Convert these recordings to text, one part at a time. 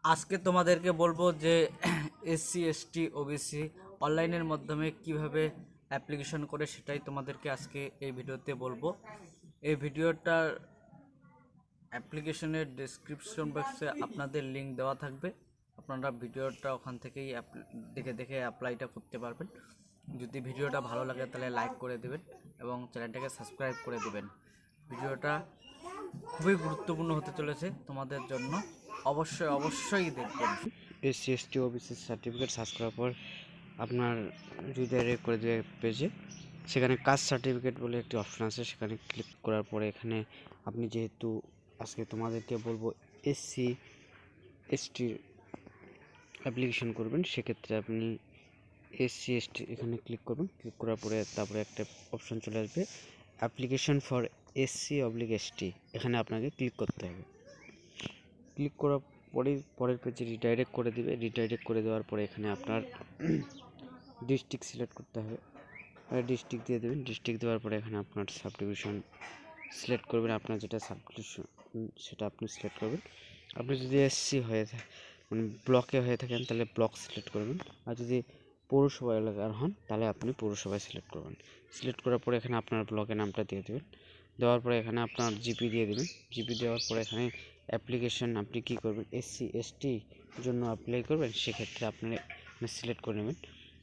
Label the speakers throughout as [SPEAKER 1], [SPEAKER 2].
[SPEAKER 1] আজকে তোমাদেরকে বলবো যে এসসি এসটি ওবিসি অনলাইনের মাধ্যমে কিভাবে অ্যাপ্লিকেশন করে সেটাই তোমাদেরকে আজকে এই ভিডিওতে বলবো। এই ভিডিওটার অ্যাপ্লিকেশনের ডেসক্রিপশন বক্সে আপনাদের লিঙ্ক দেওয়া থাকবে, আপনারা ভিডিওটা ওখান থেকেই দেখে দেখে অ্যাপ্লাইটা করতে পারবেন। যদি ভিডিওটা ভালো লাগে তাহলে লাইক করে দেবেন এবং চ্যানেলটাকে সাবস্ক্রাইব করে দেবেন। ভিডিওটা খুবই গুরুত্বপূর্ণ হতে চলেছে তোমাদের জন্য, অবশ্যই অবশ্যই দেখবেন।
[SPEAKER 2] SC ST OBC certificate search করার পর আপনার রিডাইরেক্ট করে দেবে পেজে। সেখানে কাস্ট সার্টিফিকেট বলে একটি অপশন আছে, সেখানে ক্লিক করার পরে এখানে আপনি যেহেতু আজকে তোমাদেরকে বলবো এসসি এসটির অ্যাপ্লিকেশন করবেন, সেক্ষেত্রে আপনি এসসি এসটি এখানে ক্লিক করবেন। ক্লিক করার পরে তারপরে একটা অপশন চলে আসবে application for SC oblique ST, এখানে আপনাকে ক্লিক করতে হবে। ক্লিক করার পরের পেজে রিডাইরেক্ট করে দিবে। রিডাইরেক্ট করে দেওয়ার পরে এখানে আপনার ডিস্ট্রিক্ট সিলেক্ট করতে হবে, ডিস্ট্রিক্ট দিয়ে দেবেন। ডিস্ট্রিক্ট দেওয়ার পরে এখানে আপনার সাবডিভিশন সিলেক্ট করবেন, আপনার যেটা সাবডিভিশন সেটা আপনি সিলেক্ট করবেন। আপনি যদি এসসি হয়ে মানে ব্লকে হয়ে থাকেন তাহলে ব্লক সিলেক্ট করবেন, আর যদি পৌরসভা এলাকার হন তাহলে আপনি পৌরসভায় সিলেক্ট করবেন। সিলেক্ট করার পরে এখানে আপনার ব্লকের নামটা দিয়ে দেবেন। দেওয়ার পরে এখানে আপনার জিপি দিয়ে দেবেন। জিপি দেওয়ার পরে এখানে অ্যাপ্লিকেশন আপনি কী করবেন, এসসি এসটি জন্য অ্যাপ্লাই করবেন, সেক্ষেত্রে আপনি সিলেক্ট করে নেবেন।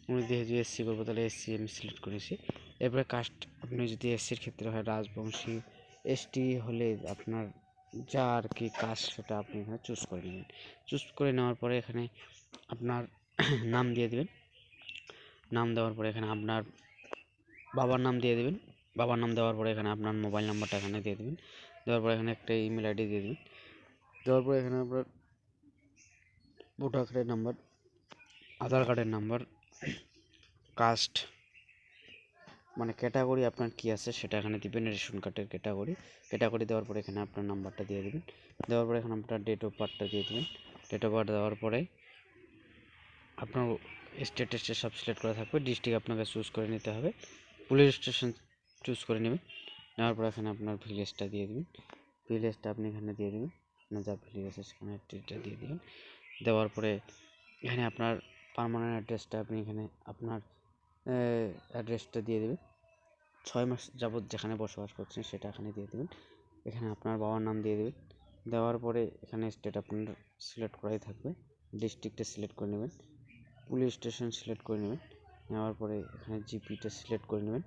[SPEAKER 2] আমি যেহেতু এসসি করবো তাহলে এসসি আমি সিলেক্ট করেছি। এরপরে কাস্ট আপনি যদি এসসির ক্ষেত্রে হয় রাজবংশী, এসটি হলে আপনার যা আর কি কাস্ট সেটা আপনি এখানে চুজ করে নেবেন। চুজ করে নেওয়ার পরে এখানে আপনার নাম দিয়ে দেবেন। নাম দেওয়ার পরে এখানে আপনার বাবার নাম দিয়ে দেবেন। বাবার নাম দেওয়ার পরে এখানে আপনার মোবাইল নাম্বারটা এখানে দিয়ে দেবেন। দেওয়ার পরে এখানে একটা ইমেল আইডি দিয়ে দেবেন। দেওয়ার পরে এখানে আপনার ভোটার কার্ডের নাম্বার, আধার কার্ডের নাম্বার, কাস্ট মানে ক্যাটাগরি আপনার কী আছে সেটা এখানে দিবেন। রেশন কার্ডের ক্যাটাগরি দেওয়ার পরে এখানে আপনার নাম্বারটা দিয়ে দেবেন। দেওয়ার পরে এখানে আপনার ডেট অফ বার্থটা দিয়ে দেবেন। ডেট অফ বার্থ দেওয়ার পরে আপনার স্টেট সব সিলেক্ট করা থাকবে। ডিস্ট্রিক্ট আপনাকে চুজ করে নিতে হবে। পুলিশ স্টেশন চুজ করে নেবেন। নেওয়ার পর এখানে আপনার ভিলেজটা দিয়ে দেবেন। ভিলেজটা আপনি এখানে দিয়ে দেবেন, আপনার যা ভিলেজ আছে সেখানে এটা দিয়ে দেবেন। দেওয়ার পরে এখানে আপনার পার্মানেন্ট অ্যাড্রেসটা আপনি এখানে আপনার অ্যাড্রেসটা দিয়ে দেবেন। 6 মাস যাবত যেখানে বসবাস করছেন সেটা এখানে দিয়ে দেবেন। এখানে আপনার বাবার নাম দিয়ে দেবেন। দেওয়ার পরে এখানে স্টেট আপনার সিলেক্ট করাই থাকবে। ডিস্ট্রিক্টটা সিলেক্ট করে নেবেন। পুলিশ স্টেশন সিলেক্ট করে নেবেন। নেওয়ার পরে এখানে জিপিটা সিলেক্ট করে নেবেন।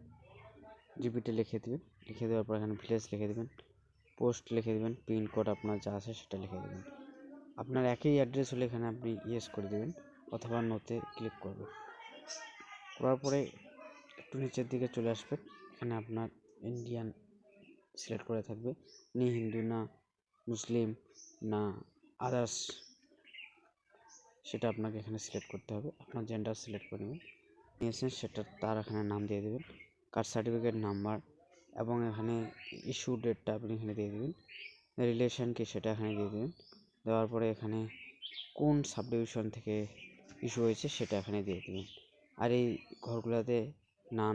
[SPEAKER 2] জিপিটা লিখে দেবেন। লিখে দেওয়ার পর এখানে ভিলেজ লিখে দেবেন, পোস্ট লিখে দেবেন, পিনকোড আপনার যা আছে সেটা লিখে দেবেন। আপনার একই অ্যাড্রেস হলে এখানে আপনি ইয়েস করে দেবেন অথবা নোতে ক্লিক করবেন। করার পরে একটু নিচের দিকে চলে আসবেন। এখানে আপনার ইন্ডিয়ান সিলেক্ট করে থাকবে, নি হিন্দু না মুসলিম না আদার্স সেটা আপনাকে এখানে সিলেক্ট করতে হবে। আপনার জেন্ডার সিলেক্ট করে নেবেন। নিয়েছেন সেটা তার এখানে নাম দিয়ে দেবেন, কাস্ট সার্টিফিকেট নাম্বার এবং এখানে ইস্যু ডেটটা আপনি এখানে দিয়ে দেবেন। রিলেশন কি সেটা এখানে দিয়ে দেবেন। দেওয়ার পরে এখানে কোন সাবডিভিশন থেকে ইস্যু হয়েছে সেটা এখানে দিয়ে দেবেন। আর এই ঘরগুলোতে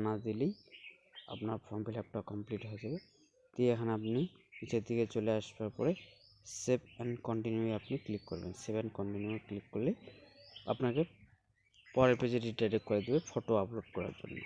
[SPEAKER 2] না দিলেই আপনার ফর্ম ফিল আপটা কমপ্লিট হয়ে যাবে। দিয়ে এখানে আপনি নিচের দিকে চলে আসার পরে সেভ অ্যান্ড কন্টিনিউ আপনি ক্লিক করবেন। সেভ অ্যান্ড কন্টিনিউ ক্লিক করলে আপনাকে পরের পেজে রিডাইরেক্ট করে দেবে ফটো আপলোড করার জন্য।